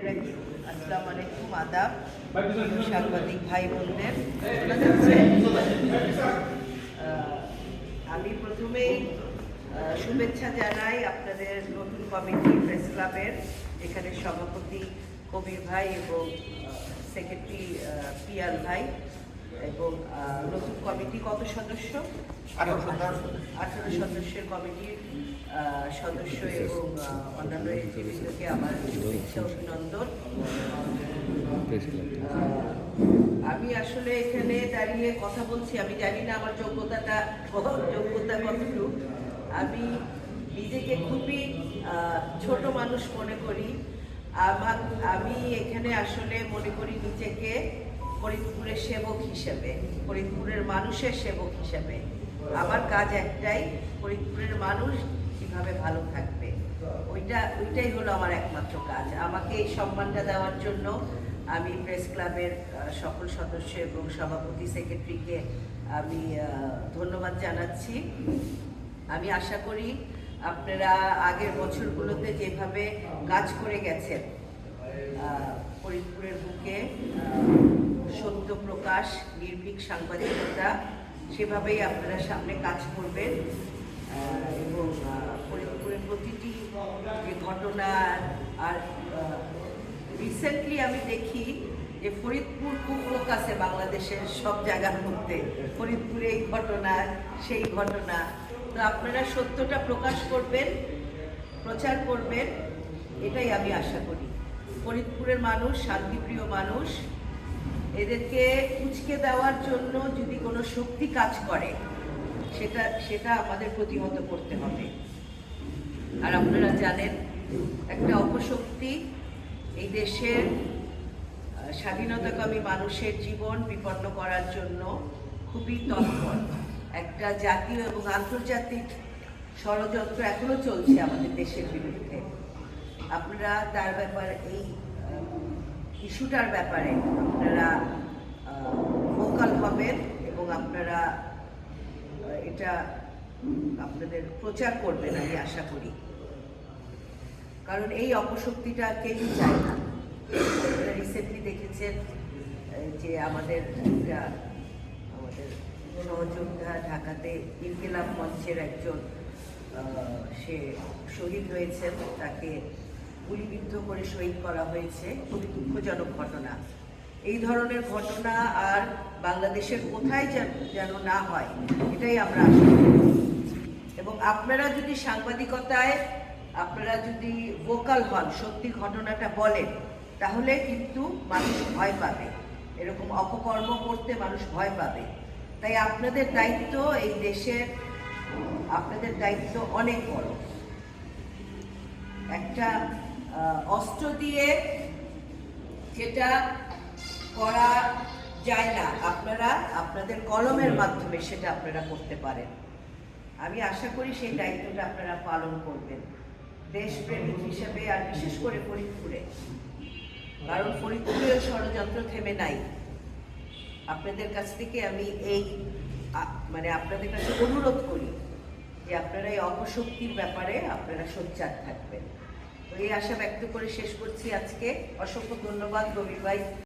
আসসালামু আলাইকুম, আদাব সাংবাদিক ভাই বোনদের। আমি প্রথমেই শুভেচ্ছা জানাই আপনাদের নতুন কমিটি প্রেস ক্লাবের, যেখানে সভাপতি কবির ভাই এবং সেক্রেটারি পিয়াল ভাই, এবং নতুন কমিটি কত সদস্য? 18 সদস্যের কমিটির সদস্য এবং অন্যান্য এজেন্টকে আমার শুভেচ্ছা অভিনন্দন। আমি আসলে এখানে দাঁড়িয়ে কথা বলছি, আমি জানি না আমার যোগ্যতা কতটুকু। আমি নিজেকে খুবই ছোট মানুষ মনে করি। আমি এখানে আসলে মনে করি নিজেকে ফরিদপুরের সেবক হিসেবে, ফরিদপুরের মানুষের সেবক হিসেবে। আমার কাজ একটাই, ফরিদপুরের মানুষ কিভাবে ভালো থাকবে, ওইটাই হলো আমার একমাত্র কাজ। আমাকে এই সম্মানটা দেওয়ার জন্য আমি প্রেস ক্লাবের সকল সদস্য এবং সভাপতি সেক্রেটারিকে আমি ধন্যবাদ জানাচ্ছি। আমি আশা করি আপনারা আগের বছরগুলোতে যেভাবে কাজ করে গেছেন, ফরিদপুরের বুকে সত্য প্রকাশ, নির্ভীক সাংবাদিকতা, সেভাবেই আপনারা সামনে কাজ করবেন। এবং ফরিদপুরের প্রতিটি যে ঘটনা, আর রিসেন্টলি আমি দেখি যে ফরিদপুর খুব ফোকাসে বাংলাদেশের সব জায়গার মধ্যে, ফরিদপুরে এই ঘটনা সেই ঘটনা। তো আপনারা সত্যটা প্রকাশ করবেন, প্রচার করবেন, এটাই আমি আশা করি। ফরিদপুরের মানুষ শান্তিপ্রিয় মানুষ, এদেরকে উচকে দেওয়ার জন্য যদি কোনো শক্তি কাজ করে, সেটা আমাদের প্রতিহত করতে হবে। আর আপনারা জানেন, একটা অপশক্তি এই দেশের স্বাধীনতাকামী মানুষের জীবন বিপন্ন করার জন্য খুবই তৎপর। একটা জাতীয় এবং আন্তর্জাতিক ষড়যন্ত্র এখনো চলছে আমাদের দেশের বিরুদ্ধে। আপনারা তার ব্যাপারে, এই ইস্যুটার ব্যাপারে আপনারা ভোকাল হবেন এবং আপনারা এটা আপনাদের প্রচার করবেন, আমি আশা করি। কারণ এই অপশক্তিটা কেউই চায় না। আপনারা রিসেন্টলি দেখেছেন যে আমাদের সহযোদ্ধা ঢাকাতে ইনকিলাব মঞ্চের একজন, সে শহীদ হয়েছেন, তাকে গুলিবিদ্ধ করে শহীদ করা হয়েছে। খুবই দুঃখজনক ঘটনা। এই ধরনের ঘটনা আর বাংলাদেশের কোথায় যেন না হয়, এটাই আমরা আশা করি। এবং আপনারা যদি সাংবাদিকতায় আপনারা যদি ভোকাল হন, সত্যি ঘটনাটা বলেন, তাহলে কিন্তু মানুষ ভয় পাবে। এরকম অপকর্ম করতে মানুষ ভয় পাবে। তাই আপনাদের দায়িত্ব এই দেশের, আপনাদের দায়িত্ব অনেক বড়। একটা অস্ত্র দিয়ে যেটা করা যায় না, আপনারা আপনাদের কলমের মাধ্যমে সেটা আপনারা করতে পারেন। আমি আশা করি সেই দায়িত্বটা আপনারা পালন করবেন দেশপ্রেমিক হিসেবে, আর বিশেষ করে ফরিদপুরে। কারণ ফরিদপুরের ষড়যন্ত্র থেমে নাই। আপনাদের কাছ থেকে আমি আপনাদের কাছে অনুরোধ করি যে আপনারা এই অপশক্তির ব্যাপারে আপনারা সোচ্চার থাকবেন। তো এই আশা ব্যক্ত করে শেষ করছি আজকে। অসংখ্য ধন্যবাদ রবি ভাই।